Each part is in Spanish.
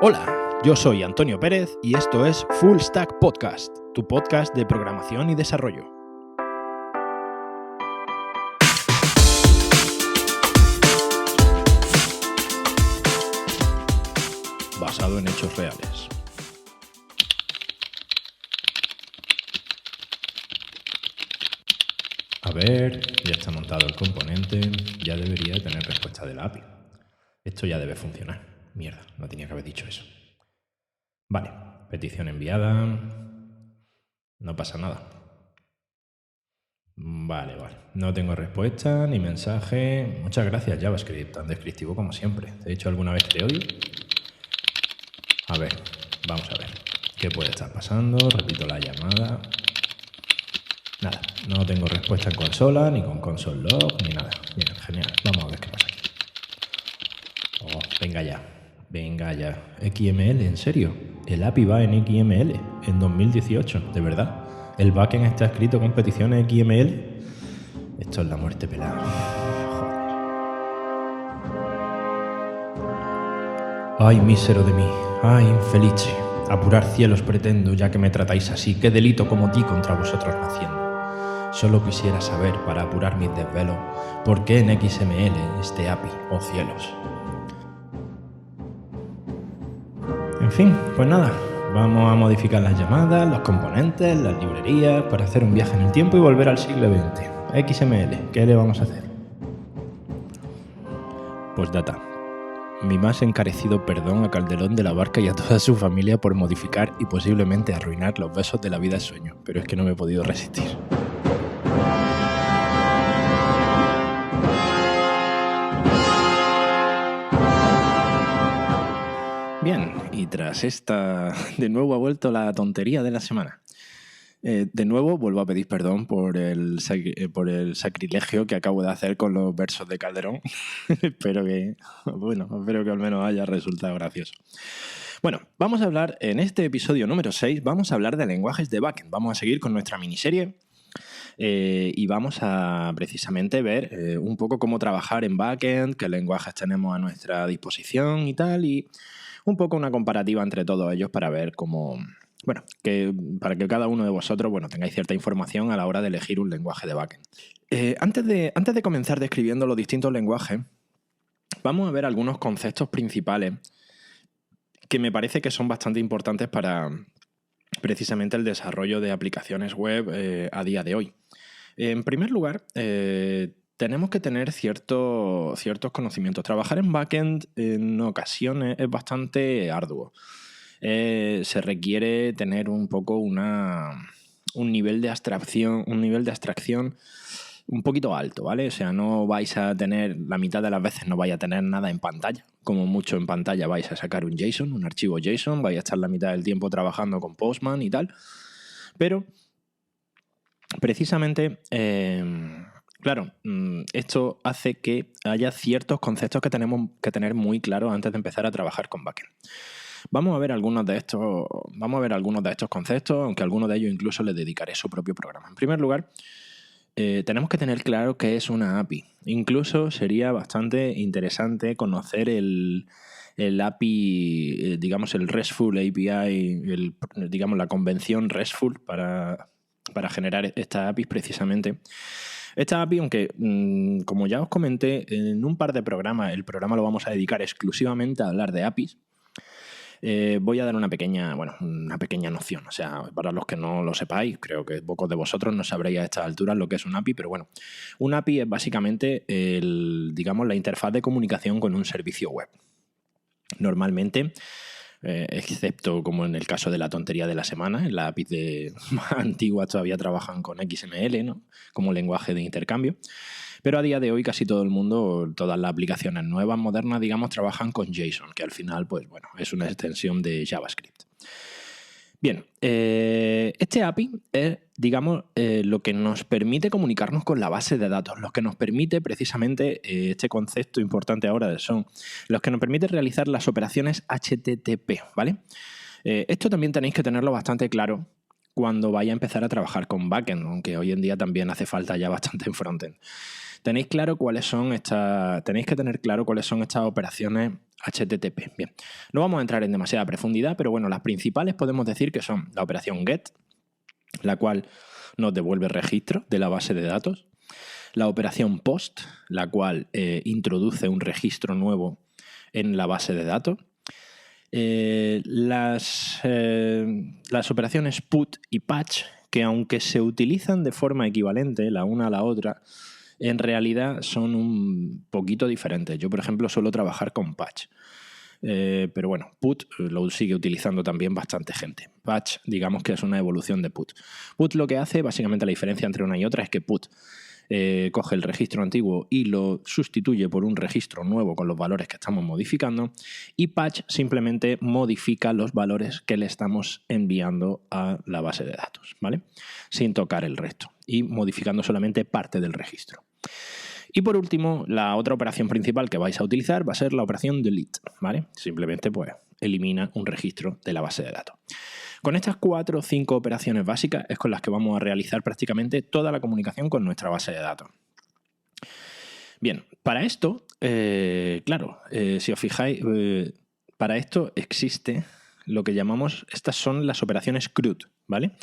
Hola, yo soy Antonio Pérez y esto es Full Stack Podcast, tu podcast de programación y desarrollo. Basado en hechos reales. A ver, ya está montado el componente, ya debería tener respuesta de la API. Esto ya debe funcionar. Mierda, no tenía que haber dicho eso. Vale, petición enviada. No pasa nada. Vale. No tengo respuesta ni mensaje. Muchas gracias, JavaScript, tan descriptivo como siempre. ¿Te he dicho alguna vez que te odio? A ver, vamos a ver. ¿Qué puede estar pasando? Repito la llamada. Nada, no tengo respuesta en consola, ni con console log, ni nada. Bien, genial. Vamos a ver qué pasa aquí. Oh, venga ya. XML, ¿en serio? El API va en XML en 2018, ¿de verdad? ¿El backend está escrito con peticiones XML? Esto es la muerte pelada. Joder. Ay, mísero de mí. Ay, infelice. Apurar cielos pretendo, ya que me tratáis así. ¿Qué delito como ti contra vosotros naciendo? Solo quisiera saber, para apurar mis desvelos, ¿por qué en XML este API, oh cielos? En fin, pues nada, vamos a modificar las llamadas, los componentes, las librerías, para hacer un viaje en el tiempo y volver al siglo XX. XML, ¿qué le vamos a hacer? Postdata. Mi más encarecido perdón a Calderón de la Barca y a toda su familia por modificar y posiblemente arruinar los besos de la vida sueño, pero es que no me he podido resistir. Bien, y tras esta, de nuevo ha vuelto la tontería de la semana. De nuevo vuelvo a pedir perdón por el sacrilegio que acabo de hacer con los versos de Calderón. espero que al menos haya resultado gracioso. Bueno, vamos a hablar en este episodio número 6, vamos a hablar de lenguajes de backend. Vamos a seguir con nuestra miniserie y vamos a precisamente ver un poco cómo trabajar en backend, qué lenguajes tenemos a nuestra disposición y tal, y un poco una comparativa entre todos ellos para ver cómo... Bueno, para que cada uno de vosotros tengáis cierta información a la hora de elegir un lenguaje de backend. Antes de comenzar describiendo los distintos lenguajes, vamos a ver algunos conceptos principales que me parece que son bastante importantes para precisamente el desarrollo de aplicaciones web a día de hoy. En primer lugar, tenemos que tener ciertos conocimientos. Trabajar en backend en ocasiones es bastante arduo. Se requiere tener un poco un nivel de abstracción un poquito alto, ¿vale? O sea, no vais a tener, la mitad de las veces no vais a tener nada en pantalla. Como mucho en pantalla vais a sacar un JSON, un archivo JSON, vais a estar la mitad del tiempo trabajando con Postman y tal. Pero, precisamente, claro, esto hace que haya ciertos conceptos que tenemos que tener muy claros antes de empezar a trabajar con backend. Vamos a ver algunos de estos conceptos, aunque a algunos de ellos incluso les dedicaré su propio programa. En primer lugar, tenemos que tener claro qué es una API. Incluso sería bastante interesante conocer el API, digamos el RESTful API, digamos la convención RESTful para generar estas APIs precisamente. Esta API, aunque como ya os comenté en un par de programas, el programa lo vamos a dedicar exclusivamente a hablar de APIs. Voy a dar una pequeña noción. O sea, para los que no lo sepáis, creo que pocos de vosotros no sabréis a estas alturas lo que es un API, pero bueno, un API es básicamente la interfaz de comunicación con un servicio web. Normalmente, excepto como en el caso de la tontería de la semana, las APIs más antiguas todavía trabajan con XML, ¿no? Como lenguaje de intercambio. Pero a día de hoy casi todo el mundo, todas las aplicaciones nuevas, modernas, digamos, trabajan con JSON, que al final, es una extensión de JavaScript. Bien, este API es, lo que nos permite comunicarnos con la base de datos, lo que nos permite precisamente, este concepto importante ahora son los que nos permite realizar las operaciones HTTP, ¿vale? Esto también tenéis que tenerlo bastante claro cuando vaya a empezar a trabajar con backend, aunque hoy en día también hace falta ya bastante en frontend. Tenéis que tener claro cuáles son estas operaciones HTTP. Bien, no vamos a entrar en demasiada profundidad, pero bueno, las principales podemos decir que son la operación GET, la cual nos devuelve registro de la base de datos, la operación POST, la cual introduce un registro nuevo en la base de datos, las operaciones PUT y PATCH, que aunque se utilizan de forma equivalente la una a la otra, en realidad son un poquito diferentes. Yo, por ejemplo, suelo trabajar con patch. Pero bueno, put lo sigue utilizando también bastante gente. Patch, digamos que es una evolución de put. Put lo que hace, básicamente la diferencia entre una y otra es que put coge el registro antiguo y lo sustituye por un registro nuevo con los valores que estamos modificando, y patch simplemente modifica los valores que le estamos enviando a la base de datos, ¿vale? Sin tocar el resto y modificando solamente parte del registro. Y por último, la otra operación principal que vais a utilizar va a ser la operación delete, ¿vale? Simplemente pues elimina un registro de la base de datos. Con estas 4 o 5 operaciones básicas es con las que vamos a realizar prácticamente toda la comunicación con nuestra base de datos. Bien, para esto, claro, si os fijáis, para esto existe lo que llamamos, estas son las operaciones CRUD, ¿vale?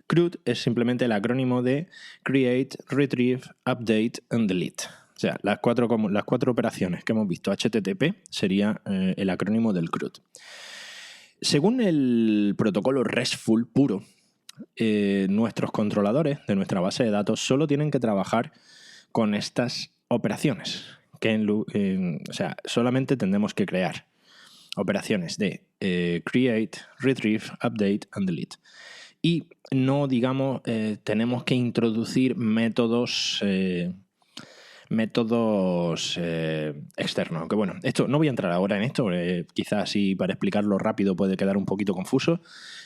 CRUD es simplemente el acrónimo de Create, Retrieve, Update and Delete. O sea, las cuatro operaciones que hemos visto, HTTP, sería el acrónimo del CRUD. Según el protocolo RESTful puro, nuestros controladores de nuestra base de datos solo tienen que trabajar con estas operaciones. O sea, solamente tendremos que crear operaciones de Create, Retrieve, Update and Delete. Y no, digamos, tenemos que introducir métodos externos. Aunque bueno, esto no voy a entrar ahora en esto, quizás así para explicarlo rápido puede quedar un poquito confuso.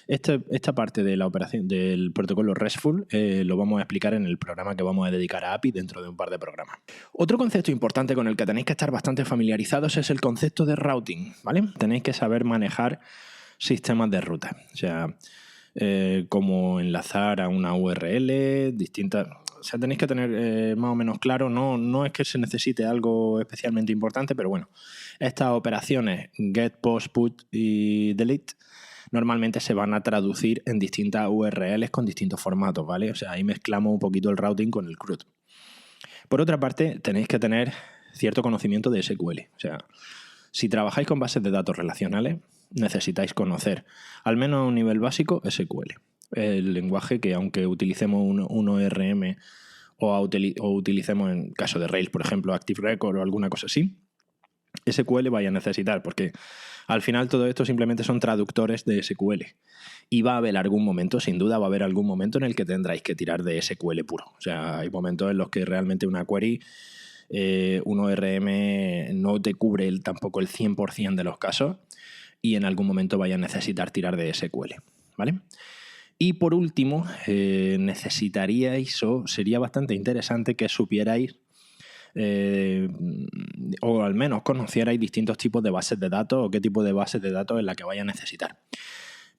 Esta parte de la operación del protocolo RESTful lo vamos a explicar en el programa que vamos a dedicar a API dentro de un par de programas. Otro concepto importante con el que tenéis que estar bastante familiarizados es el concepto de routing, ¿vale? Tenéis que saber manejar sistemas de ruta, o sea, cómo enlazar a una URL distinta. O sea, tenéis que tener más o menos claro, no es que se necesite algo especialmente importante, pero bueno, estas operaciones get, post, put y delete normalmente se van a traducir en distintas URLs con distintos formatos, ¿vale? O sea, ahí mezclamos un poquito el routing con el CRUD. Por otra parte, tenéis que tener cierto conocimiento de SQL. O sea, si trabajáis con bases de datos relacionales, necesitáis conocer, al menos a un nivel básico, SQL. El lenguaje que, aunque utilicemos un ORM o utilicemos, en caso de Rails, por ejemplo, Active Record o alguna cosa así, SQL vaya a necesitar, porque al final todo esto simplemente son traductores de SQL. Y va a haber algún momento, sin duda, va a haber algún momento en el que tendráis que tirar de SQL puro. O sea, hay momentos en los que realmente una query, un ORM no te cubre tampoco el 100% de los casos y en algún momento vaya a necesitar tirar de SQL, ¿vale? Y por último, necesitaríais, o sería bastante interesante que supierais o al menos conocierais distintos tipos de bases de datos o qué tipo de bases de datos es la que vais a necesitar.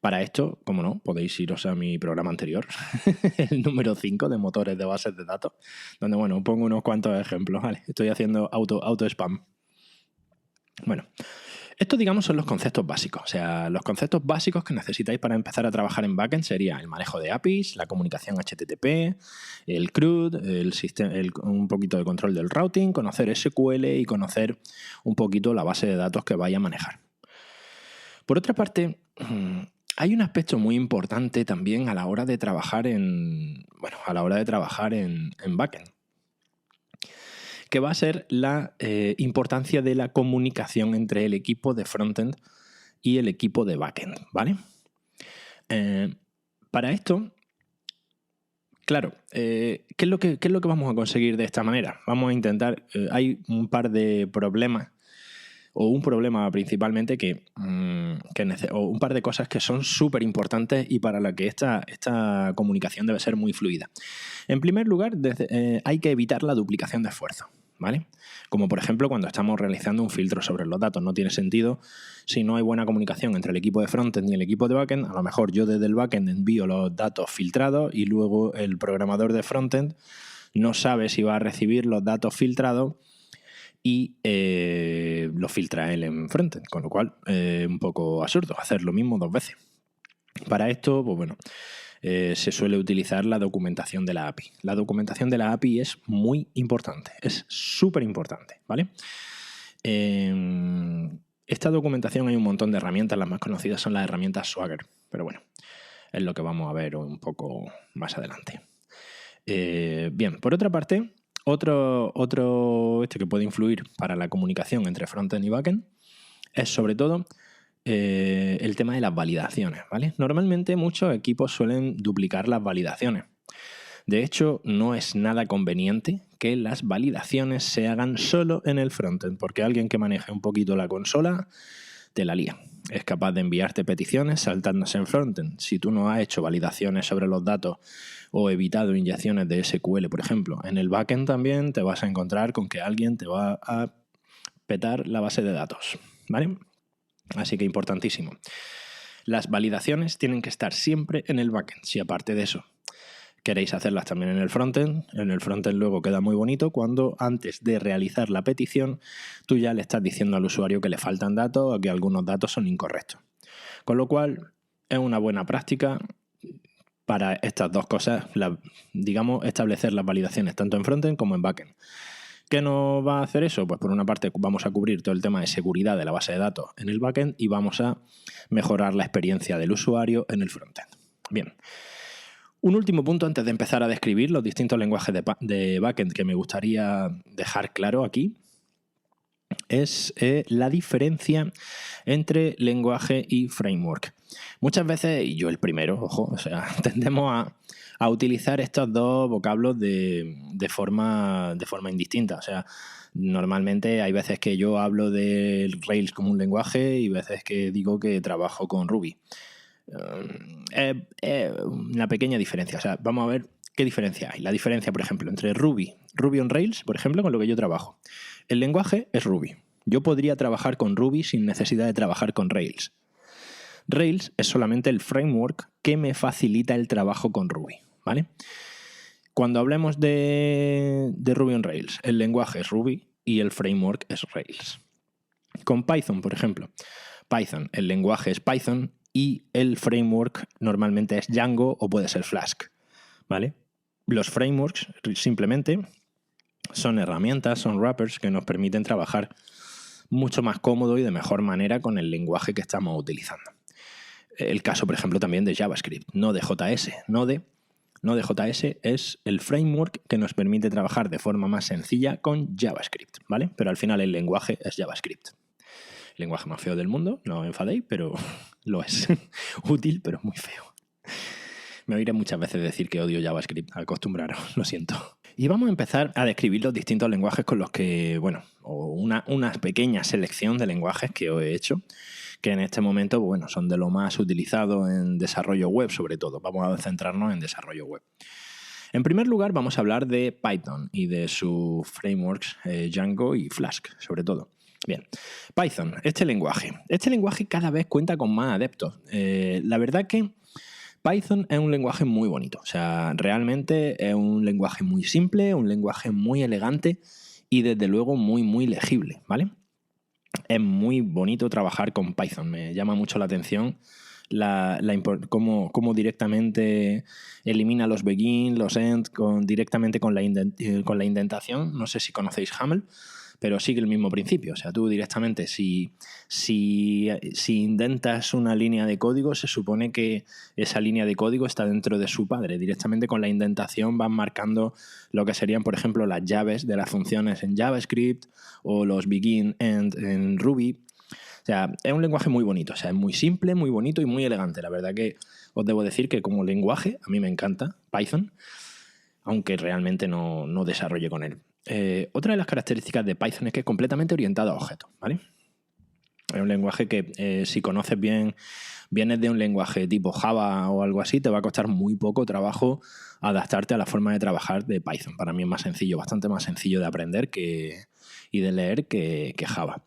Para esto, como no, podéis iros a mi programa anterior, el número 5 de motores de bases de datos, donde, bueno, pongo unos cuantos ejemplos, ¿vale? Estoy haciendo auto-spam. Bueno, estos, digamos, son los conceptos básicos. O sea, los conceptos básicos que necesitáis para empezar a trabajar en backend sería el manejo de APIs, la comunicación HTTP, el CRUD, un poquito de control del routing, conocer SQL y conocer un poquito la base de datos que vaya a manejar. Por otra parte, hay un aspecto muy importante también a la hora de trabajar en backend, que va a ser la importancia de la comunicación entre el equipo de frontend y el equipo de backend, ¿vale? Para esto, claro, ¿qué es lo que vamos a conseguir de esta manera? Vamos a intentar, hay un par de problemas, o un problema principalmente o un par de cosas que son súper importantes y para la que esta comunicación debe ser muy fluida. En primer lugar, hay que evitar la duplicación de esfuerzo, ¿vale? Como por ejemplo cuando estamos realizando un filtro sobre los datos. No tiene sentido si no hay buena comunicación entre el equipo de frontend y el equipo de backend. A lo mejor yo desde el backend envío los datos filtrados y luego el programador de frontend no sabe si va a recibir los datos filtrados y lo filtra él en frontend, con lo cual un poco absurdo hacer lo mismo 2 veces. Para esto, pues bueno, se suele utilizar la documentación de la API. La documentación de la API es muy importante, es súper importante, ¿vale? Esta documentación hay un montón de herramientas, las más conocidas son las herramientas Swagger, pero bueno, es lo que vamos a ver un poco más adelante. Bien, por otra parte, otro que puede influir para la comunicación entre frontend y backend es sobre todo el tema de las validaciones, ¿vale? Normalmente muchos equipos suelen duplicar las validaciones. De hecho, no es nada conveniente que las validaciones se hagan solo en el frontend, porque alguien que maneje un poquito la consola te la lía. Es capaz de enviarte peticiones saltándose en frontend. Si tú no has hecho validaciones sobre los datos o evitado inyecciones de SQL, por ejemplo, en el backend también te vas a encontrar con que alguien te va a petar la base de datos, ¿vale? Así que importantísimo. Las validaciones tienen que estar siempre en el backend. Si aparte de eso queréis hacerlas también en el frontend luego queda muy bonito cuando antes de realizar la petición tú ya le estás diciendo al usuario que le faltan datos o que algunos datos son incorrectos. Con lo cual es una buena práctica para estas dos cosas, digamos, establecer las validaciones tanto en frontend como en backend. ¿Qué nos va a hacer eso? Pues por una parte vamos a cubrir todo el tema de seguridad de la base de datos en el backend y vamos a mejorar la experiencia del usuario en el frontend. Bien. Un último punto antes de empezar a describir los distintos lenguajes de backend que me gustaría dejar claro aquí es la diferencia entre lenguaje y framework. Muchas veces, y yo el primero, ojo, o sea, tendemos a utilizar estos dos vocablos de forma indistinta. O sea, normalmente hay veces que yo hablo de Rails como un lenguaje y veces que digo que trabajo con Ruby. Una pequeña diferencia. O sea, vamos a ver qué diferencia hay. La diferencia, por ejemplo, entre Ruby on Rails, por ejemplo, con lo que yo trabajo. El lenguaje es Ruby. Yo podría trabajar con Ruby sin necesidad de trabajar con Rails. Rails es solamente el framework que me facilita el trabajo con Ruby, ¿vale? Cuando hablemos de Ruby on Rails, el lenguaje es Ruby y el framework es Rails. Con Python, por ejemplo. Python, el lenguaje es Python y el framework normalmente es Django o puede ser Flask, ¿vale? Los frameworks simplemente son herramientas, son wrappers que nos permiten trabajar mucho más cómodo y de mejor manera con el lenguaje que estamos utilizando. El caso, por ejemplo, también de JavaScript, Node.js. Node.js es el framework que nos permite trabajar de forma más sencilla con JavaScript, ¿vale? Pero al final el lenguaje es JavaScript. El lenguaje más feo del mundo, no os enfadéis, pero lo es. Útil, pero muy feo. Me oiré muchas veces decir que odio JavaScript, acostumbraros, lo siento. Y vamos a empezar a describir los distintos lenguajes con los que, bueno, una pequeña selección de lenguajes que os he hecho, que en este momento, bueno, son de lo más utilizado en desarrollo web, sobre todo. Vamos a centrarnos en desarrollo web. En primer lugar, vamos a hablar de Python y de sus frameworks Django y Flask, sobre todo. Bien, Python, este lenguaje cada vez cuenta con más adeptos. La verdad que Python es un lenguaje muy bonito, o sea, realmente es un lenguaje muy simple, un lenguaje muy elegante y desde luego muy, muy legible, ¿vale? Es muy bonito trabajar con Python, me llama mucho la atención cómo directamente elimina los begin, los end, directamente con la indentación. No sé si conocéis Haml, pero sigue el mismo principio. O sea, tú directamente, si indentas una línea de código, se supone que esa línea de código está dentro de su padre. Directamente con la indentación van marcando lo que serían, por ejemplo, las llaves de las funciones en JavaScript o los begin, end en Ruby. O sea, es un lenguaje muy bonito. O sea, es muy simple, muy bonito y muy elegante. La verdad que os debo decir que como lenguaje, a mí me encanta Python, aunque realmente no desarrolle con él. Otra de las características de Python es que es completamente orientado a objetos, ¿vale? Es un lenguaje que si conoces bien, vienes de un lenguaje tipo Java o algo así, te va a costar muy poco trabajo adaptarte a la forma de trabajar de Python. Para mí es más sencillo, bastante más sencillo de aprender y de leer que Java.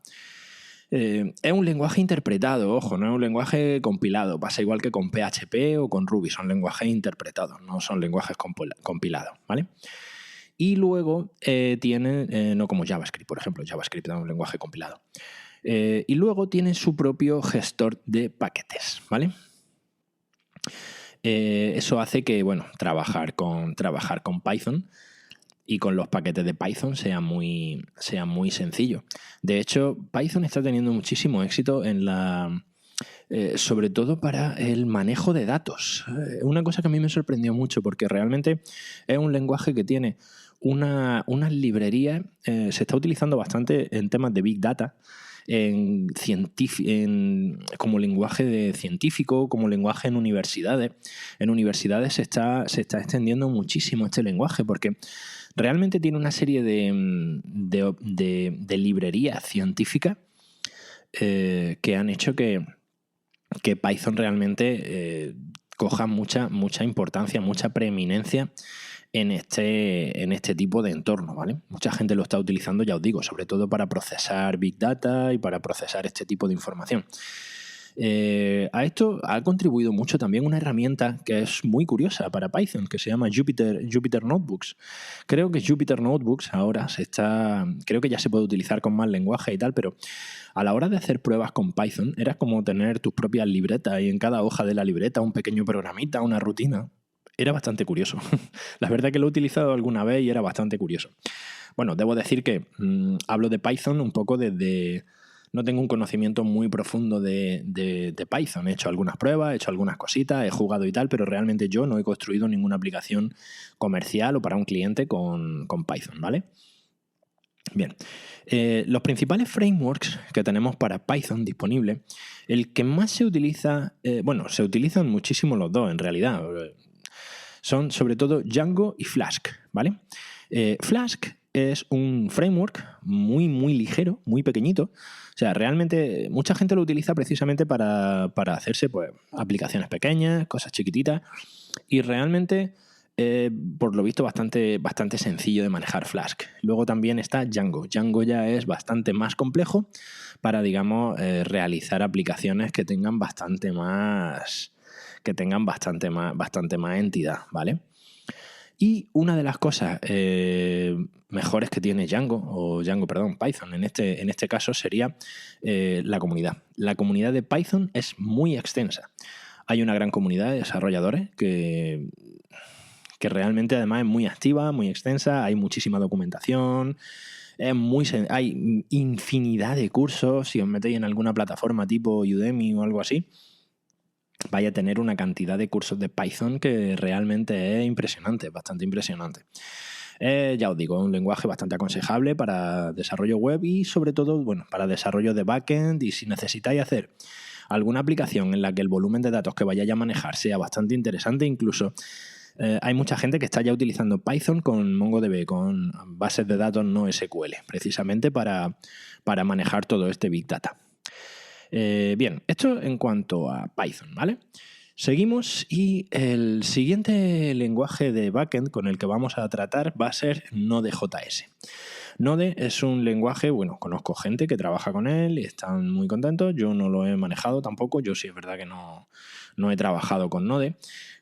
Es un lenguaje interpretado, ojo, no es un lenguaje compilado. Pasa igual que con PHP o con Ruby, son lenguajes interpretados, no son lenguajes compilados, ¿vale? Y luego tiene, no como JavaScript, por ejemplo, JavaScript es un lenguaje compilado. Y luego tiene su propio gestor de paquetes, ¿vale? Eso hace que, bueno, trabajar con Python y con los paquetes de Python sea muy sencillo. De hecho, Python está teniendo muchísimo éxito en sobre todo para el manejo de datos. Una cosa que a mí me sorprendió mucho, porque realmente es un lenguaje que tiene unas librerías, se está utilizando bastante en temas de Big Data, como lenguaje científico, como lenguaje en universidades. En universidades se está extendiendo muchísimo este lenguaje, porque realmente tiene una serie de librerías científicas que han hecho que Python realmente coja mucha importancia, mucha preeminencia en este tipo de entorno, ¿vale? Mucha gente lo está utilizando, ya os digo, sobre todo para procesar Big Data y para procesar este tipo de información. A esto ha contribuido mucho también una herramienta que es muy curiosa para Python, que se llama Jupyter Notebooks. Creo que Jupyter Notebooks ahora creo que ya se puede utilizar con más lenguaje y tal, pero a la hora de hacer pruebas con Python era como tener tus propias libretas y en cada hoja de la libreta un pequeño programita, una rutina. Era bastante curioso. La verdad que lo he utilizado alguna vez y era bastante curioso. Bueno, debo decir que hablo de Python un poco desde... No tengo un conocimiento muy profundo de Python. He hecho algunas pruebas, he hecho algunas cositas, he jugado y tal, pero realmente yo no he construido ninguna aplicación comercial o para un cliente con Python, ¿vale? Bien, los principales frameworks que tenemos para Python disponible, el que más se utiliza, se utilizan muchísimo los dos en realidad, son sobre todo Django y Flask, ¿vale? Flask es un framework muy ligero, muy pequeñito. O sea, realmente mucha gente lo utiliza precisamente para hacerse pues, aplicaciones pequeñas, cosas chiquititas, y realmente, por lo visto, bastante sencillo de manejar Flask. Luego también está Django. Django ya es bastante más complejo para, digamos, realizar aplicaciones que tengan bastante más entidad, ¿vale? Y una de las cosas mejores que tiene Python en este caso sería la comunidad. La comunidad de Python es muy extensa. Hay una gran comunidad de desarrolladores que realmente además es muy activa, muy extensa, hay muchísima documentación, hay infinidad de cursos. Si os metéis en alguna plataforma tipo Udemy o algo así, vaya a tener una cantidad de cursos de Python que realmente es impresionante, bastante impresionante. Ya os digo, es un lenguaje bastante aconsejable para desarrollo web y sobre todo, bueno, para desarrollo de backend, y si necesitáis hacer alguna aplicación en la que el volumen de datos que vayáis a manejar sea bastante interesante, incluso hay mucha gente que está ya utilizando Python con MongoDB, con bases de datos no SQL, precisamente para manejar todo este Big Data. Bien, esto en cuanto a Python, ¿vale? Seguimos y el siguiente lenguaje de backend con el que vamos a tratar va a ser Node.js. Node es un lenguaje, bueno, conozco gente que trabaja con él y están muy contentos. Yo no lo he manejado tampoco, yo sí es verdad que no he trabajado con Node.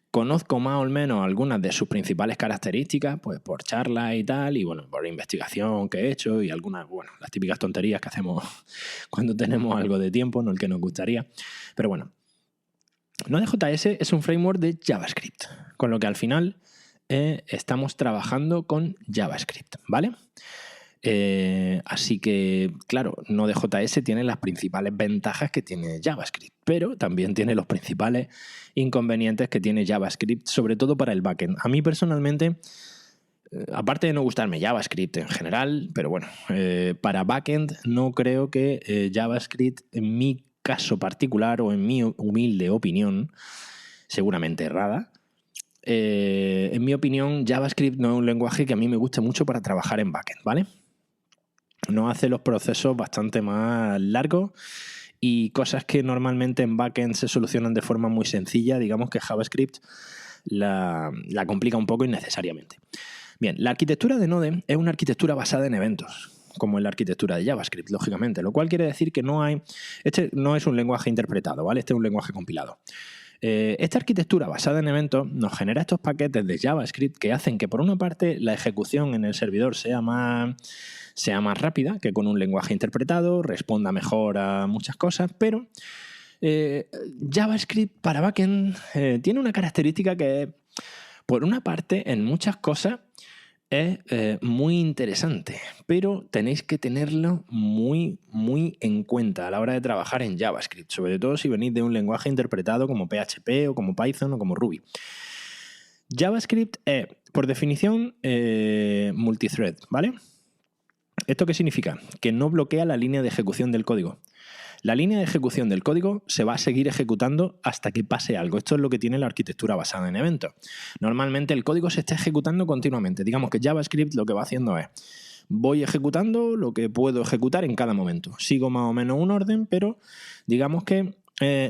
Conozco más o menos algunas de sus principales características, pues por charlas y tal, y bueno, por investigación que he hecho y algunas, bueno, las típicas tonterías que hacemos cuando tenemos algo de tiempo, no el que nos gustaría. Pero bueno, Node.js es un framework de JavaScript, con lo que al final estamos trabajando con JavaScript, ¿vale? Así que, claro, Node.js tiene las principales ventajas que tiene JavaScript, pero también tiene los principales inconvenientes que tiene JavaScript, sobre todo para el backend. A mí personalmente, aparte de no gustarme JavaScript en general, pero bueno, para backend no creo que JavaScript, en mi caso particular o en mi humilde opinión, seguramente errada, en mi opinión, JavaScript no es un lenguaje que a mí me guste mucho para trabajar en backend, ¿vale? Nos hace los procesos bastante más largos y cosas que normalmente en backend se solucionan de forma muy sencilla, digamos que JavaScript la complica un poco innecesariamente. Bien, la arquitectura de Node es una arquitectura basada en eventos, como en la arquitectura de JavaScript, lógicamente, lo cual quiere decir que este no es un lenguaje interpretado, ¿vale? Este es un lenguaje compilado. Esta arquitectura basada en eventos nos genera estos paquetes de JavaScript que hacen que, por una parte, la ejecución en el servidor sea más rápida que con un lenguaje interpretado, responda mejor a muchas cosas, pero JavaScript para backend tiene una característica que, por una parte, en muchas cosas es muy interesante, pero tenéis que tenerlo muy, muy en cuenta a la hora de trabajar en JavaScript, sobre todo si venís de un lenguaje interpretado como PHP o como Python o como Ruby. JavaScript es, por definición, multithread, ¿vale? ¿Esto qué significa? Que no bloquea la línea de ejecución del código. La línea de ejecución del código se va a seguir ejecutando hasta que pase algo. Esto es lo que tiene la arquitectura basada en eventos. Normalmente el código se está ejecutando continuamente. Digamos que JavaScript lo que va haciendo es, voy ejecutando lo que puedo ejecutar en cada momento. Sigo más o menos un orden, pero digamos que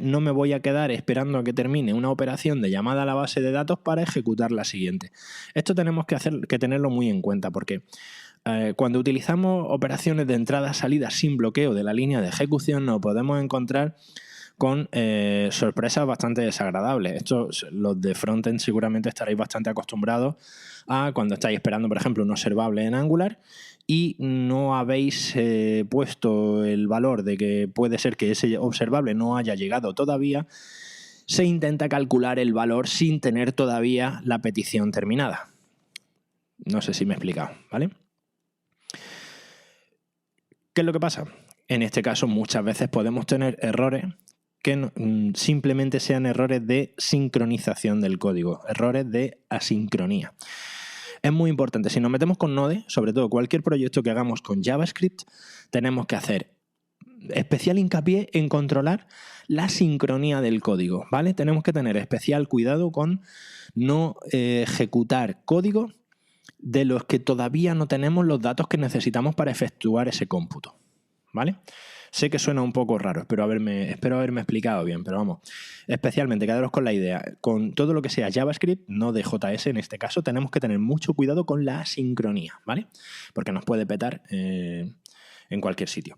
no me voy a quedar esperando a que termine una operación de llamada a la base de datos para ejecutar la siguiente. Esto tenemos que tenerlo muy en cuenta porque cuando utilizamos operaciones de entrada-salida sin bloqueo de la línea de ejecución nos podemos encontrar con sorpresas bastante desagradables. Esto, los de frontend seguramente estaréis bastante acostumbrados a cuando estáis esperando, por ejemplo, un observable en Angular y no habéis puesto el valor de que puede ser que ese observable no haya llegado todavía, se intenta calcular el valor sin tener todavía la petición terminada. No sé si me he explicado, ¿vale? ¿Qué es lo que pasa? En este caso muchas veces podemos tener errores que simplemente sean errores de sincronización del código, errores de asincronía. Es muy importante, si nos metemos con Node, sobre todo cualquier proyecto que hagamos con JavaScript, tenemos que hacer especial hincapié en controlar la sincronía del código, ¿vale? Tenemos que tener especial cuidado con no ejecutar código de los que todavía no tenemos los datos que necesitamos para efectuar ese cómputo, ¿vale? Sé que suena un poco raro, espero haberme explicado bien, pero vamos, especialmente quedaros con la idea, con todo lo que sea JavaScript, no de JS en este caso, tenemos que tener mucho cuidado con la sincronía, ¿vale? Porque nos puede petar en cualquier sitio.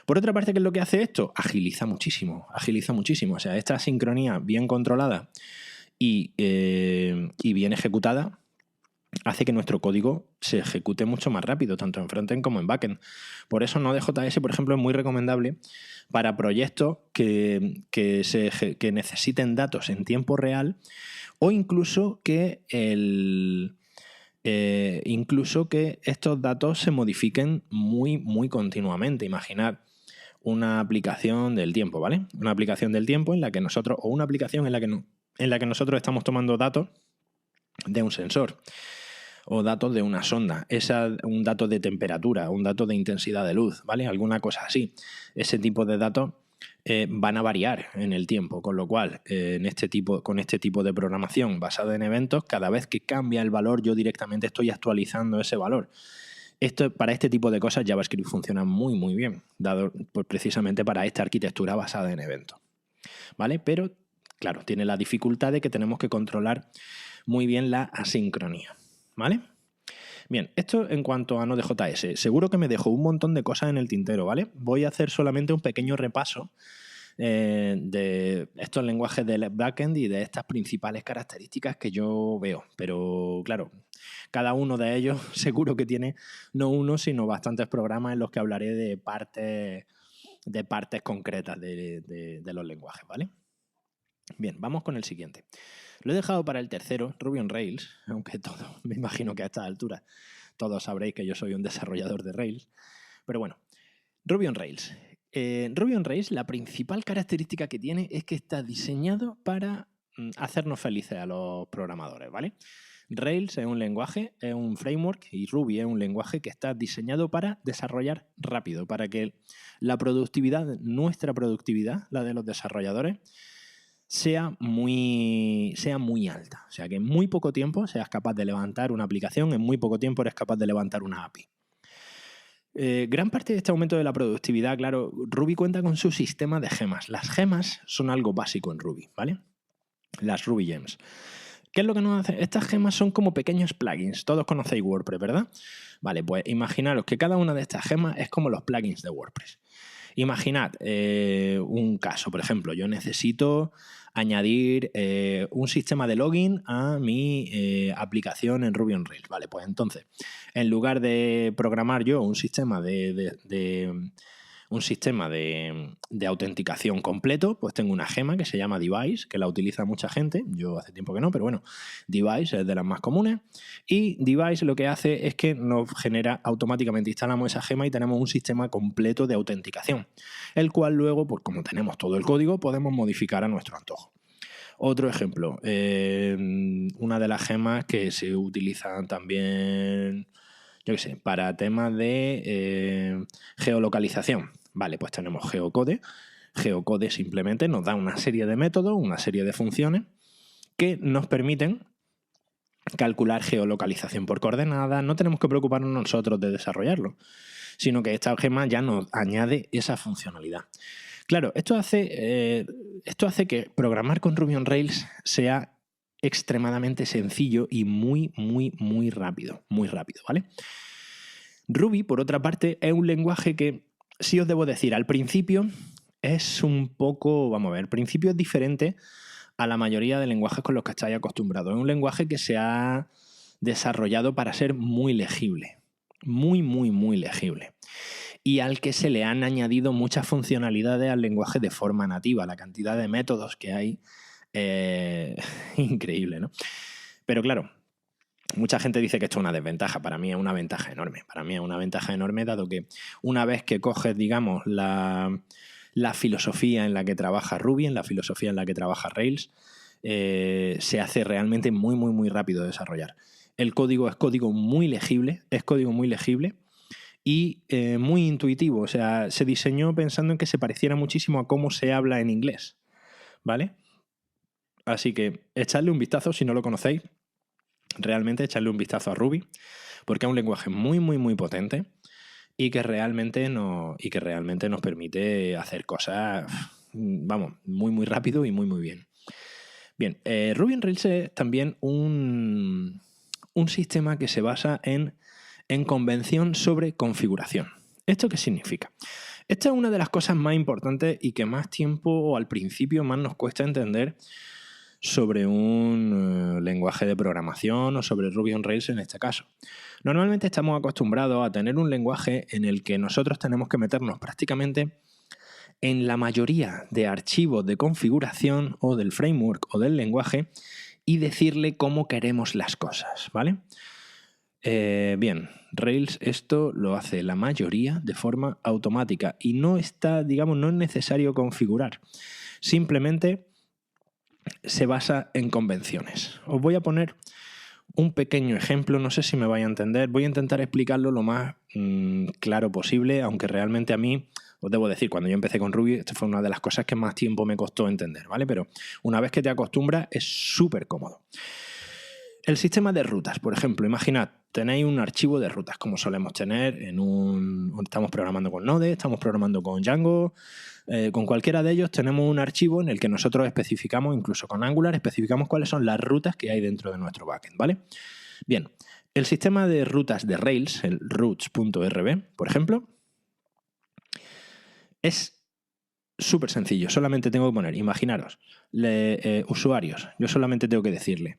Por otra parte, ¿qué es lo que hace esto? Agiliza muchísimo, o sea, esta sincronía bien controlada y bien ejecutada hace que nuestro código se ejecute mucho más rápido, tanto en frontend como en backend. Por eso Node.js, por ejemplo, es muy recomendable para proyectos que necesiten datos en tiempo real o incluso que estos datos se modifiquen muy, muy continuamente. Imaginad una aplicación del tiempo, ¿vale? Una aplicación del tiempo en la que nosotros, o una aplicación en la que nosotros estamos tomando datos de un sensor o datos de una sonda, un dato de temperatura, un dato de intensidad de luz, ¿vale? Alguna cosa así. Ese tipo de datos van a variar en el tiempo, con lo cual con este tipo de programación basada en eventos, cada vez que cambia el valor yo directamente estoy actualizando ese valor. Para este tipo de cosas JavaScript funciona muy muy bien, dado precisamente para esta arquitectura basada en eventos, ¿vale? Pero claro, tiene la dificultad de que tenemos que controlar muy bien la asincronía, ¿vale? Bien, esto en cuanto a Node.js. Seguro que me dejo un montón de cosas en el tintero, ¿vale? Voy a hacer solamente un pequeño repaso de estos lenguajes del backend y de estas principales características que yo veo. Pero claro, cada uno de ellos seguro que tiene no uno, sino bastantes programas en los que hablaré de partes concretas de los lenguajes, ¿vale? Bien, vamos con el siguiente. Lo he dejado para el tercero, Ruby on Rails, aunque me imagino que a esta altura todos sabréis que yo soy un desarrollador de Rails. Pero bueno, Ruby on Rails. Ruby on Rails, la principal característica que tiene es que está diseñado para hacernos felices a los programadores, ¿vale? Rails es un lenguaje, es un framework, y Ruby es un lenguaje que está diseñado para desarrollar rápido, para que la productividad, nuestra productividad, la de los desarrolladores, sea muy alta. O sea, que en muy poco tiempo seas capaz de levantar una aplicación, en muy poco tiempo eres capaz de levantar una API. Gran parte de este aumento de la productividad, claro, Ruby cuenta con su sistema de gemas. Las gemas son algo básico en Ruby, ¿vale? Las Ruby Gems. ¿Qué es lo que nos hace? Estas gemas son como pequeños plugins. Todos conocéis WordPress, ¿verdad? Vale, pues imaginaros que cada una de estas gemas es como los plugins de WordPress. Imaginad un caso, por ejemplo, yo necesito añadir un sistema de login a mi aplicación en Ruby on Rails. Vale, pues entonces, en lugar de programar yo un sistema de autenticación completo, pues tengo una gema que se llama Device, que la utiliza mucha gente. Yo hace tiempo que no, pero bueno, Device es de las más comunes. Y Device lo que hace es que nos genera automáticamente, instalamos esa gema y tenemos un sistema completo de autenticación, el cual luego, pues como tenemos todo el código, podemos modificar a nuestro antojo. Otro ejemplo, una de las gemas que se utilizan también, yo qué sé, para temas de geolocalización. Vale, pues tenemos Geocode. Geocode simplemente nos da una serie de métodos, una serie de funciones que nos permiten calcular geolocalización por coordenadas. No tenemos que preocuparnos nosotros de desarrollarlo, sino que esta gema ya nos añade esa funcionalidad. Claro, esto hace que programar con Ruby on Rails sea extremadamente sencillo y muy rápido, ¿vale? Ruby, por otra parte, es un lenguaje que, sí os debo decir, al principio es un poco, vamos a ver, al principio es diferente a la mayoría de lenguajes con los que estáis acostumbrados. Es un lenguaje que se ha desarrollado para ser muy legible, muy legible, y al que se le han añadido muchas funcionalidades al lenguaje de forma nativa. La cantidad de métodos que hay increíble, ¿no? Pero claro, mucha gente dice que esto es una desventaja. Para mí es una ventaja enorme. Para mí es una ventaja enorme, dado que una vez que coges, digamos, la filosofía en la que trabaja Ruby, en la filosofía en la que trabaja Rails, se hace realmente muy rápido de desarrollar. El código es código muy legible, y muy intuitivo. O sea, se diseñó pensando en que se pareciera muchísimo a cómo se habla en inglés, ¿vale? Así que echadle un vistazo si no lo conocéis. Realmente echadle un vistazo a Ruby, porque es un lenguaje muy potente y que realmente nos permite hacer cosas, vamos, muy rápido y muy bien. Bien, Ruby on Rails es también un sistema que se basa en convención sobre configuración. ¿Esto qué significa? Esta es una de las cosas más importantes y que más tiempo, o al principio, más nos cuesta entender sobre un lenguaje de programación o sobre Ruby on Rails en este caso. Normalmente estamos acostumbrados a tener un lenguaje en el que nosotros tenemos que meternos prácticamente en la mayoría de archivos de configuración o del framework o del lenguaje y decirle cómo queremos las cosas, ¿vale? Bien, Rails esto lo hace la mayoría de forma automática y no está, digamos, no es necesario configurar. Simplemente se basa en convenciones. Os voy a poner un pequeño ejemplo, no sé si me vais a entender. Voy a intentar explicarlo lo más claro posible, aunque realmente a mí, os debo decir, cuando yo empecé con Ruby, esta fue una de las cosas que más tiempo me costó entender, ¿vale? Pero una vez que te acostumbras, es súper cómodo. El sistema de rutas, por ejemplo, imaginad, tenéis un archivo de rutas, como solemos tener estamos programando con Node, estamos programando con Django, con cualquiera de ellos tenemos un archivo en el que nosotros especificamos, incluso con Angular, especificamos cuáles son las rutas que hay dentro de nuestro backend, ¿vale? Bien, el sistema de rutas de Rails, el routes.rb, por ejemplo, es súper sencillo. Solamente tengo que poner, imaginaros, usuarios. Yo solamente tengo que decirle,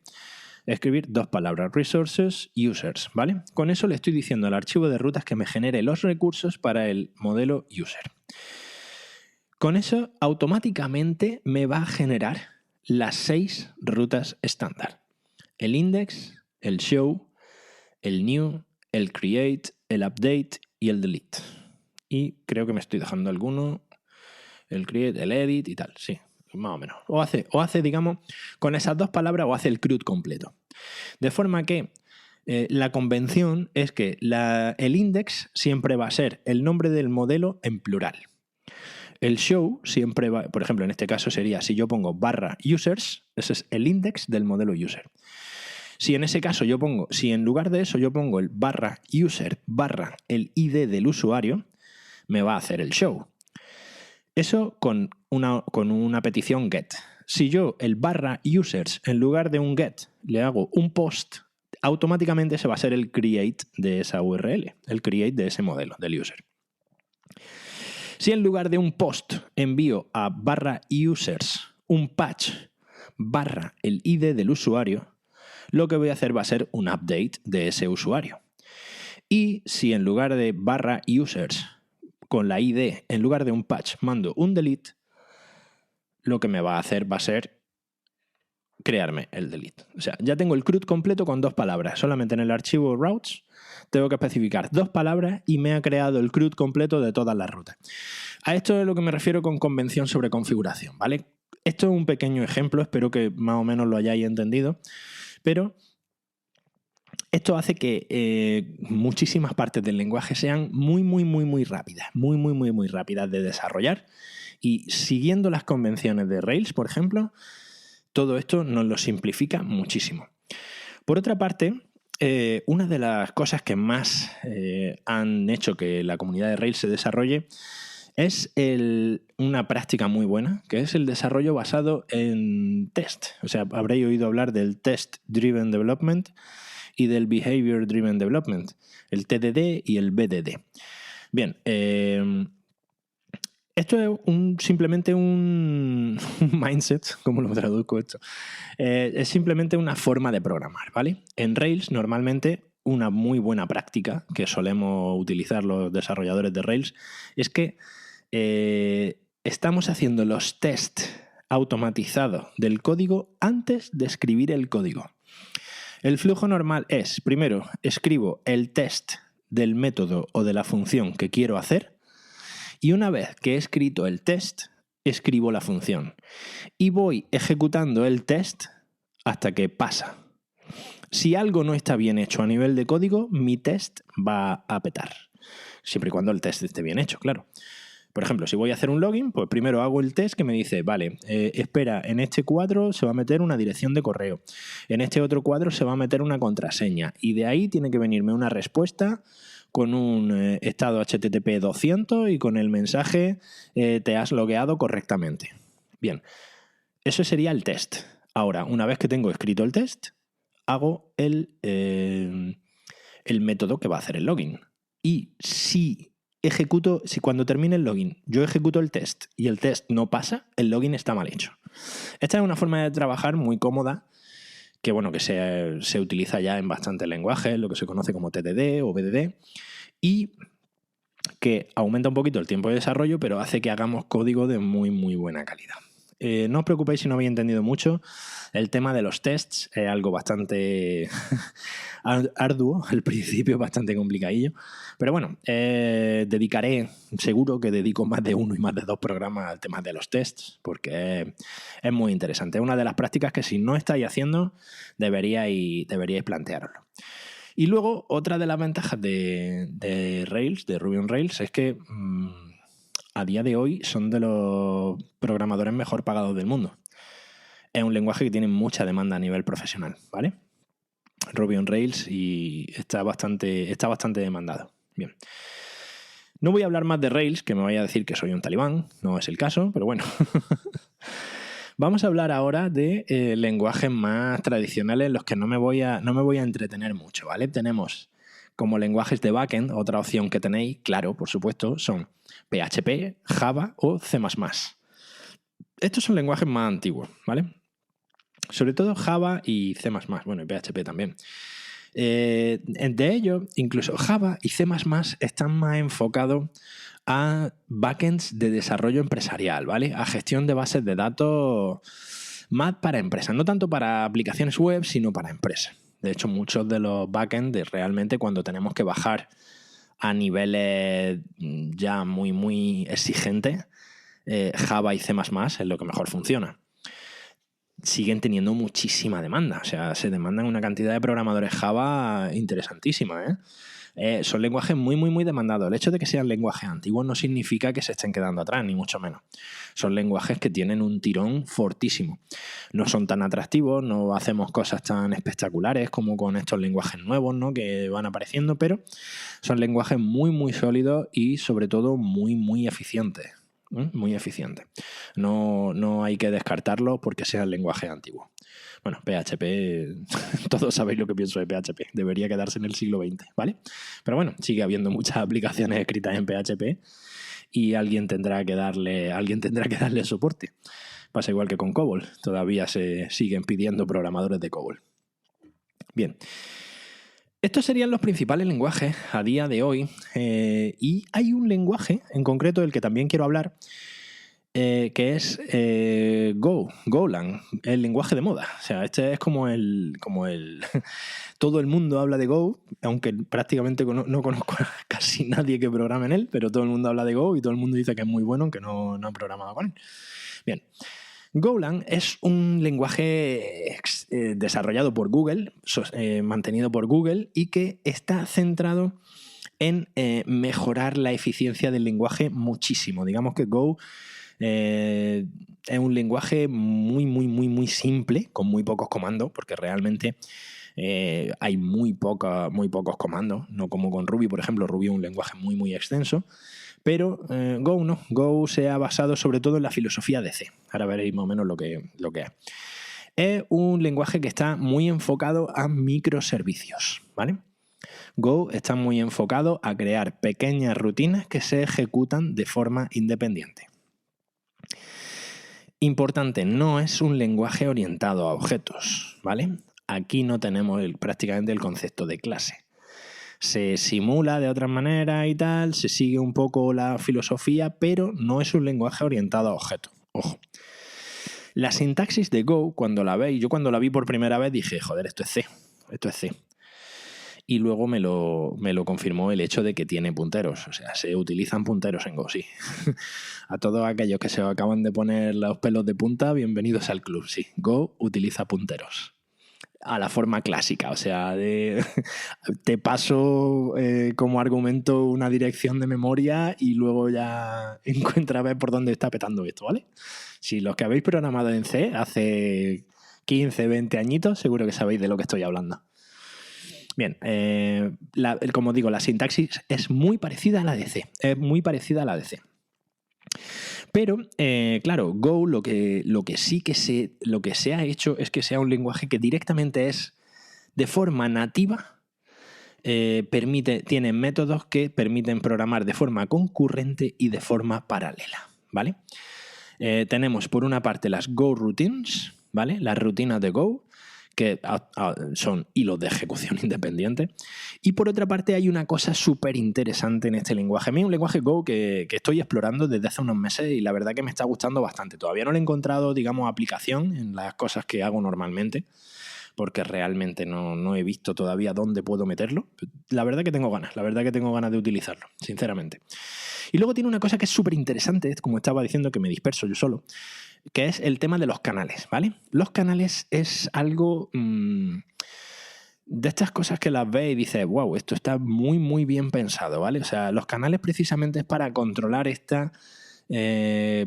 escribir dos palabras, resources, users, ¿vale? Con eso le estoy diciendo al archivo de rutas que me genere los recursos para el modelo user. Con eso automáticamente me va a generar las 6 rutas estándar. El index, el show, el new, el create, el update y el delete. Y creo que me estoy dejando alguno. El create, el edit y tal, sí, más o menos. O hace, digamos, con esas dos palabras, o hace el CRUD completo. De forma que la convención es que el index siempre va a ser el nombre del modelo en plural. El show siempre va, por ejemplo, en este caso sería, si yo pongo /users, ese es el index del modelo user. Si en ese caso si en lugar de eso yo pongo el /user el ID del usuario, me va a hacer el show. Eso con una petición get. Si yo el /users en lugar de un get le hago un post, automáticamente se va a hacer el create de esa URL, el create de ese modelo del user. Si en lugar de un post envío a /users un patch / el ID del usuario, lo que voy a hacer va a ser un update de ese usuario. Y si en lugar de /users con la ID, en lugar de un patch, mando un delete, lo que me va a hacer va a ser crearme el delete. O sea, ya tengo el CRUD completo con 2 palabras. Solamente en el archivo routes tengo que especificar 2 palabras y me ha creado el CRUD completo de todas las rutas. A esto es lo que me refiero con convención sobre configuración, ¿vale? Esto es un pequeño ejemplo, espero que más o menos lo hayáis entendido, pero esto hace que muchísimas partes del lenguaje sean muy rápidas, muy rápidas de desarrollar, y siguiendo las convenciones de Rails, por ejemplo, todo esto nos lo simplifica muchísimo. Por otra parte, una de las cosas que más han hecho que la comunidad de Rails se desarrolle es una práctica muy buena, que es el desarrollo basado en test. O sea, habréis oído hablar del Test Driven Development y del Behavior Driven Development, el TDD y el BDD. Bien, esto es simplemente un mindset, ¿cómo lo traduzco esto? Es simplemente una forma de programar, ¿vale? En Rails, normalmente, una muy buena práctica que solemos utilizar los desarrolladores de Rails es que estamos haciendo los tests automatizados del código antes de escribir el código. El flujo normal es, primero, escribo el test del método o de la función que quiero hacer, y una vez que he escrito el test, escribo la función. Y voy ejecutando el test hasta que pasa. Si algo no está bien hecho a nivel de código, mi test va a petar. Siempre y cuando el test esté bien hecho, claro. Por ejemplo, si voy a hacer un login, pues primero hago el test que me dice, vale, espera, en este cuadro se va a meter una dirección de correo, en este otro cuadro se va a meter una contraseña, y de ahí tiene que venirme una respuesta con un estado HTTP 200 y con el mensaje te has logueado correctamente. Bien, eso sería el test. Ahora, una vez que tengo escrito el test, hago el método que va a hacer el login. Y si cuando termine el login yo ejecuto el test y el test no pasa, el login está mal hecho. Esta es una forma de trabajar muy cómoda que, bueno, que se utiliza ya en bastantes lenguajes, lo que se conoce como TDD o BDD, y que aumenta un poquito el tiempo de desarrollo, pero hace que hagamos código de muy buena calidad. No os preocupéis si no habéis entendido mucho. El tema de los tests es algo bastante arduo, al principio bastante complicadillo, pero bueno, seguro que dedico más de 1 y más de 2 programas al tema de los tests, porque es muy interesante. Es una de las prácticas que, si no estáis haciendo, deberíais plantearlo. Y luego, otra de las ventajas de Rails, de Ruby on Rails, es que a día de hoy son de los programadores mejor pagados del mundo. Es un lenguaje que tiene mucha demanda a nivel profesional, ¿vale? Ruby on Rails, y está bastante demandado. Bien. No voy a hablar más de Rails, que me vaya a decir que soy un talibán, no es el caso, pero bueno. Vamos a hablar ahora de lenguajes más tradicionales en los que no me voy a entretener mucho, ¿vale? Tenemos como lenguajes de backend, otra opción que tenéis, claro, por supuesto, son PHP, Java o C++. Estos son lenguajes más antiguos, ¿vale? Sobre todo Java y C++, bueno, y PHP también. De ellos, incluso Java y C++ están más enfocados a backends de desarrollo empresarial, ¿vale? A gestión de bases de datos más para empresas, no tanto para aplicaciones web, sino para empresas. De hecho, muchos de los backends, realmente cuando tenemos que bajar a niveles ya muy exigentes, Java y C++ es lo que mejor funciona. Siguen teniendo muchísima demanda, o sea, se demandan una cantidad de programadores Java interesantísima, ¿eh? Son lenguajes muy demandados. El hecho de que sean lenguajes antiguos no significa que se estén quedando atrás, ni mucho menos. Son lenguajes que tienen un tirón fortísimo. No son tan atractivos, no hacemos cosas tan espectaculares como con estos lenguajes nuevos, ¿no?, que van apareciendo, pero son lenguajes muy sólidos y, sobre todo, muy eficientes. Muy eficientes. No hay que descartarlo porque sean lenguajes antiguos. Bueno, PHP, todos sabéis lo que pienso de PHP. Debería quedarse en el siglo XX, ¿vale? Pero bueno, sigue habiendo muchas aplicaciones escritas en PHP y alguien tendrá que darle soporte. Pasa igual que con COBOL. Todavía se siguen pidiendo programadores de COBOL. Bien. Estos serían los principales lenguajes a día de hoy. Y hay un lenguaje en concreto del que también quiero hablar, que es Golang, el lenguaje de moda. O sea, este es como el todo el mundo habla de Go, aunque prácticamente no conozco a casi nadie que programe en él, pero todo el mundo habla de Go y todo el mundo dice que es muy bueno, aunque no han programado con él. Bien. Golang es un lenguaje desarrollado por Google, mantenido por Google, y que está centrado en mejorar la eficiencia del lenguaje muchísimo. Digamos que Go es un lenguaje muy simple, con muy pocos comandos, porque realmente hay muy pocos comandos, no como con Ruby, por ejemplo. Ruby es un lenguaje muy extenso. Pero Go no. Go se ha basado sobre todo en la filosofía de C. Ahora veréis más o menos lo que es. Es un lenguaje que está muy enfocado a microservicios, ¿vale? Go está muy enfocado a crear pequeñas rutinas que se ejecutan de forma independiente. Importante, no es un lenguaje orientado a objetos, ¿vale? Aquí no tenemos prácticamente el concepto de clase. Se simula de otra manera y tal, se sigue un poco la filosofía, pero no es un lenguaje orientado a objetos. Ojo. La sintaxis de Go, cuando la veis, yo cuando la vi por primera vez dije, joder, esto es C. Y luego me lo confirmó el hecho de que tiene punteros. O sea, se utilizan punteros en Go, sí. A todos aquellos que se acaban de poner los pelos de punta, bienvenidos al club, sí. Go utiliza punteros. A la forma clásica, o sea, te paso como argumento una dirección de memoria y luego ya encuentra a ver por dónde está petando esto, ¿vale? Si los que habéis programado en C hace 15, 20 añitos, seguro que sabéis de lo que estoy hablando. Bien, como digo, la sintaxis es muy parecida a la de C. Pero, claro, Go lo que se ha hecho es que sea un lenguaje que directamente es de forma nativa, tiene métodos que permiten programar de forma concurrente y de forma paralela, ¿vale? Tenemos por una parte las Go Routines, ¿vale? Las rutinas de Go, que son hilos de ejecución independiente. Y por otra parte hay una cosa súper interesante en este lenguaje. A mí es un lenguaje Go que estoy explorando desde hace unos meses y la verdad que me está gustando bastante. Todavía no le he encontrado, digamos, aplicación en las cosas que hago normalmente, porque realmente no he visto todavía dónde puedo meterlo. La verdad que tengo ganas de utilizarlo, sinceramente. Y luego tiene una cosa que es súper interesante, como estaba diciendo, que me disperso yo solo, que es el tema de los canales, ¿vale? Los canales es algo de estas cosas que las ves y dices, wow, esto está muy bien pensado, ¿vale? O sea, los canales precisamente es para controlar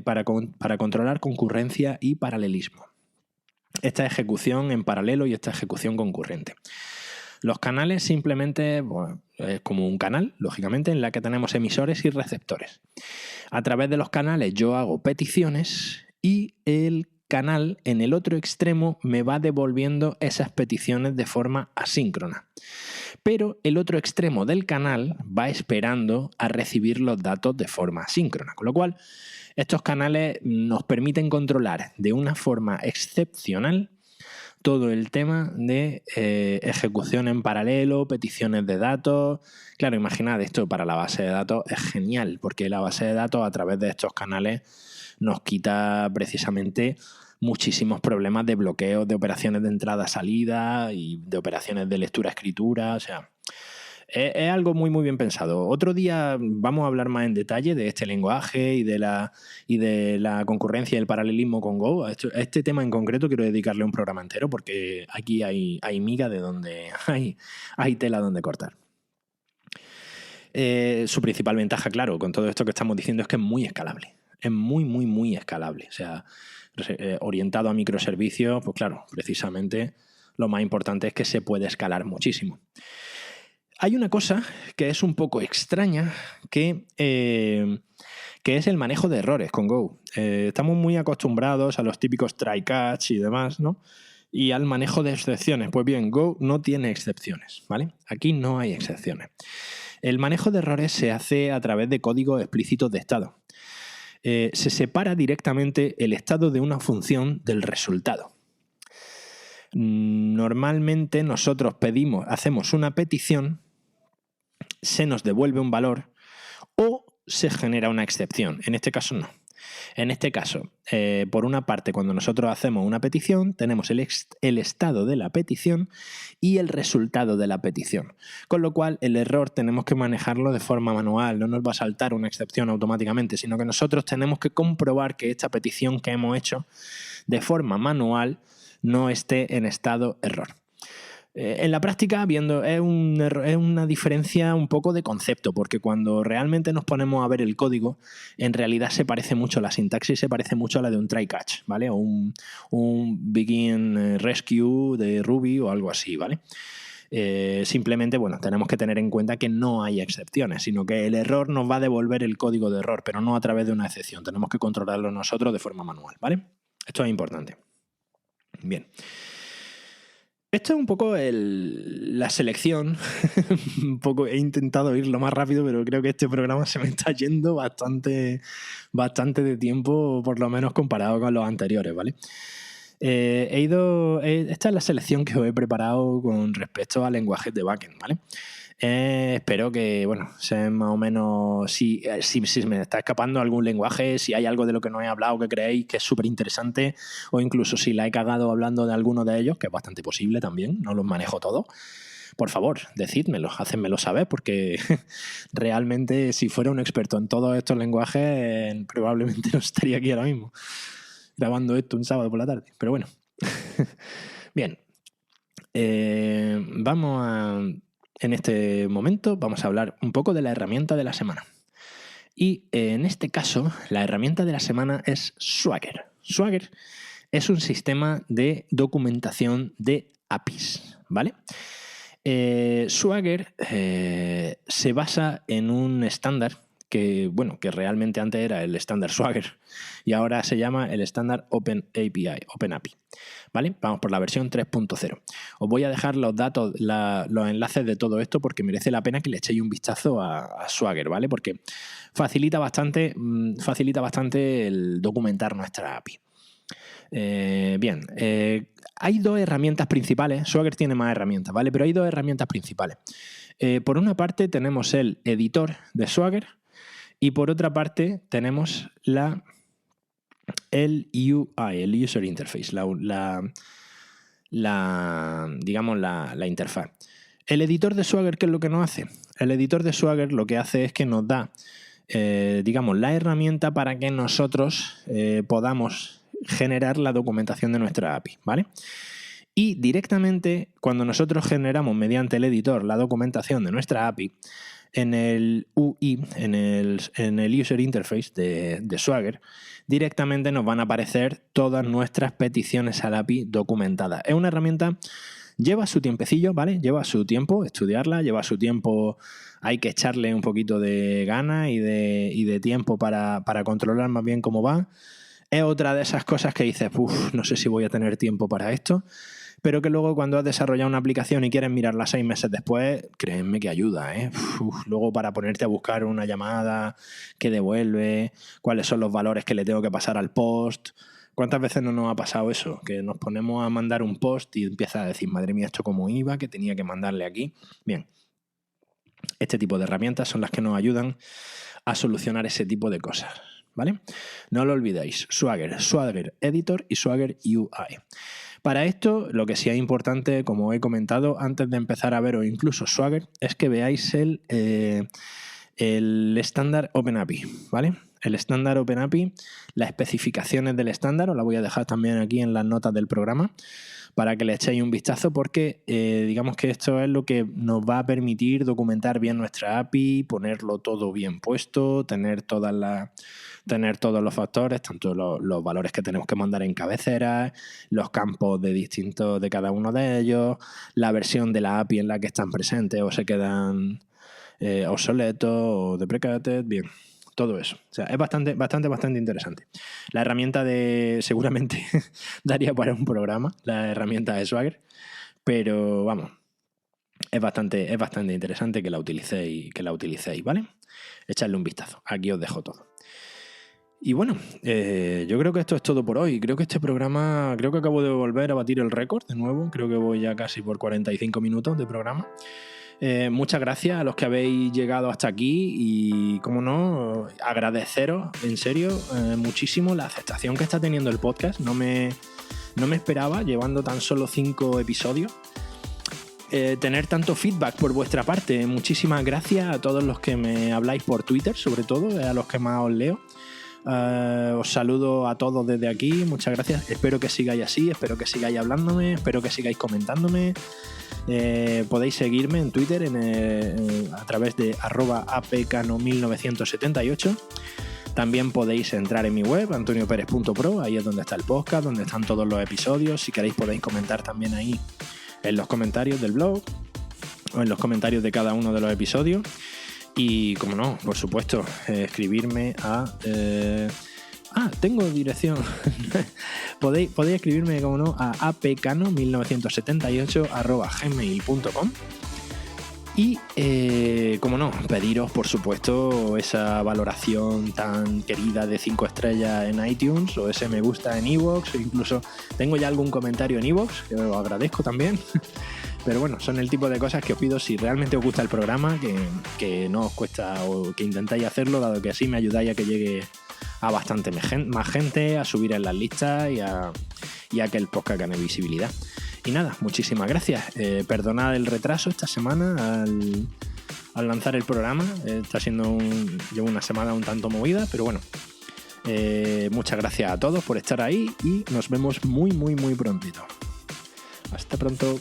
para controlar concurrencia y paralelismo. Esta ejecución en paralelo y esta ejecución concurrente. Los canales simplemente, bueno, es como un canal, lógicamente, en la que tenemos emisores y receptores. A través de los canales yo hago peticiones y el canal en el otro extremo me va devolviendo esas peticiones de forma asíncrona. Pero el otro extremo del canal va esperando a recibir los datos de forma asíncrona. Con lo cual, estos canales nos permiten controlar de una forma excepcional todo el tema de ejecución en paralelo, peticiones de datos. Claro, imaginad, esto para la base de datos es genial, porque la base de datos a través de estos canales nos quita precisamente muchísimos problemas de bloqueo de operaciones de entrada-salida y de operaciones de lectura-escritura. O sea, es algo muy bien pensado. Otro día vamos a hablar más en detalle de este lenguaje y de la concurrencia y el paralelismo con Go. A este tema en concreto quiero dedicarle un programa entero porque aquí hay miga de donde hay tela donde cortar. Su principal ventaja, claro, con todo esto que estamos diciendo es que es muy escalable. Es muy escalable. O sea, orientado a microservicios, pues claro, precisamente lo más importante es que se puede escalar muchísimo. Hay una cosa que es un poco extraña, que es el manejo de errores con Go. Estamos muy acostumbrados a los típicos try-catch y demás, ¿no? Y al manejo de excepciones. Pues bien, Go no tiene excepciones, ¿vale? Aquí no hay excepciones. El manejo de errores se hace a través de códigos explícitos de estado. se separa directamente el estado de una función del resultado. Normalmente nosotros hacemos una petición, se nos devuelve un valor o se genera una excepción. En este caso no. En este caso, por una parte, cuando nosotros hacemos una petición, tenemos el estado de la petición y el resultado de la petición. Con lo cual, el error tenemos que manejarlo de forma manual. No nos va a saltar una excepción automáticamente, sino que nosotros tenemos que comprobar que esta petición que hemos hecho de forma manual no esté en estado error. En la práctica, es una diferencia un poco de concepto, porque cuando realmente nos ponemos a ver el código, en realidad se parece mucho, la sintaxis se parece mucho a la de un try-catch, ¿vale? O un begin rescue de Ruby o algo así, ¿vale? Simplemente, bueno, tenemos que tener en cuenta que no hay excepciones, sino que el error nos va a devolver el código de error, pero no a través de una excepción. Tenemos que controlarlo nosotros de forma manual, ¿vale? Esto es importante. Bien. Esto es un poco la selección. Un poco he intentado ir lo más rápido, pero creo que este programa se me está yendo bastante de tiempo, por lo menos comparado con los anteriores, ¿vale? Esta es la selección que os he preparado con respecto a lenguajes de backend, ¿vale? Espero que, bueno, sean más o menos, si me está escapando algún lenguaje, si hay algo de lo que no he hablado que creéis que es súper interesante, o incluso si la he cagado hablando de alguno de ellos, que es bastante posible también, no los manejo todos, por favor, decídmelo, hacedmelo saber, porque realmente si fuera un experto en todos estos lenguajes, probablemente no estaría aquí ahora mismo grabando esto un sábado por la tarde, pero bueno. Bien, en este momento vamos a hablar un poco de la herramienta de la semana. Y en este caso, la herramienta de la semana es Swagger. Swagger es un sistema de documentación de APIs, ¿vale? Swagger se basa en un estándar que realmente antes era el estándar Swagger y ahora se llama el estándar OpenAPI, ¿vale? Vamos por la versión 3.0. Os voy a dejar los datos, los enlaces de todo esto porque merece la pena que le echéis un vistazo a Swagger, ¿vale? Porque facilita bastante el documentar nuestra API. Bien, hay dos herramientas principales. Swagger tiene más herramientas, ¿vale? Pero hay dos herramientas principales. Por una parte tenemos el editor de Swagger y por otra parte tenemos el UI, el User Interface, la interfaz. El editor de Swagger, ¿qué es lo que nos hace? El editor de Swagger lo que hace es que nos da, la herramienta para que nosotros podamos generar la documentación de nuestra API, ¿vale? Y directamente, cuando nosotros generamos mediante el editor la documentación de nuestra API, en el UI, en el User Interface de Swagger, directamente nos van a aparecer todas nuestras peticiones al API documentadas. Es una herramienta, lleva su tiempecillo, ¿vale? Lleva su tiempo estudiarla, lleva su tiempo, hay que echarle un poquito de ganas y de tiempo para controlar más bien cómo va. Es otra de esas cosas que dices, no sé si voy a tener tiempo para esto, pero que luego cuando has desarrollado una aplicación y quieres mirarla 6 meses después, créeme que ayuda, ¿eh? Luego para ponerte a buscar una llamada que devuelve, cuáles son los valores que le tengo que pasar al post. ¿Cuántas veces no nos ha pasado eso? Que nos ponemos a mandar un post y empieza a decir, madre mía, esto cómo iba, que tenía que mandarle aquí. Bien, este tipo de herramientas son las que nos ayudan a solucionar ese tipo de cosas, ¿vale? No lo olvidéis, Swagger Editor y Swagger UI. Para esto, lo que sí es importante, como he comentado, antes de empezar a veros incluso Swagger, es que veáis el estándar OpenAPI, ¿vale? El estándar OpenAPI, las especificaciones del estándar, os las voy a dejar también aquí en las notas del programa para que le echéis un vistazo porque digamos que esto es lo que nos va a permitir documentar bien nuestra API, ponerlo todo bien puesto, tener todos los factores, tanto los valores que tenemos que mandar en cabecera, los campos de cada uno de ellos, la versión de la API en la que están presentes o se quedan obsoletos o deprecated, bien, todo eso. O sea, es bastante interesante. La herramienta seguramente daría para un programa, la herramienta de Swagger, pero vamos, es bastante interesante que la utilicéis, ¿vale? Echadle un vistazo. Aquí os dejo todo. Y bueno, yo creo que esto es todo por hoy. Creo que este programa, creo que acabo de volver a batir el récord de nuevo. Creo que voy ya casi por 45 minutos de programa. Muchas gracias a los que habéis llegado hasta aquí y, como no, agradeceros, en serio, muchísimo la aceptación que está teniendo el podcast. No me esperaba, llevando tan solo 5 episodios, tener tanto feedback por vuestra parte. Muchísimas gracias a todos los que me habláis por Twitter, sobre todo, a los que más os leo. Os saludo a todos desde aquí, muchas gracias. Espero que sigáis así, espero que sigáis hablándome, espero que sigáis comentándome. Podéis seguirme en Twitter a través de @apcano1978. También podéis entrar en mi web, antonioperez.pro, ahí es donde está el podcast, donde están todos los episodios. Si queréis podéis comentar también ahí en los comentarios del blog o en los comentarios de cada uno de los episodios. Y, como no, por supuesto, escribirme a... tengo dirección. podéis escribirme, como no, a apcano1978@gmail.com. Y, como no, pediros, por supuesto, esa valoración tan querida de 5 estrellas en iTunes, o ese me gusta en iVoox, o incluso tengo ya algún comentario en iVoox, que os agradezco también. Pero bueno, son el tipo de cosas que os pido si realmente os gusta el programa, que no os cuesta, o que intentáis hacerlo, dado que así me ayudáis a que llegue a bastante más gente, a subir en las listas y a que el podcast gane visibilidad. Y nada, muchísimas gracias. Perdonad el retraso esta semana al lanzar el programa. Llevo una semana un tanto movida, pero bueno. Muchas gracias a todos por estar ahí y nos vemos muy, muy, muy prontito. Hasta pronto.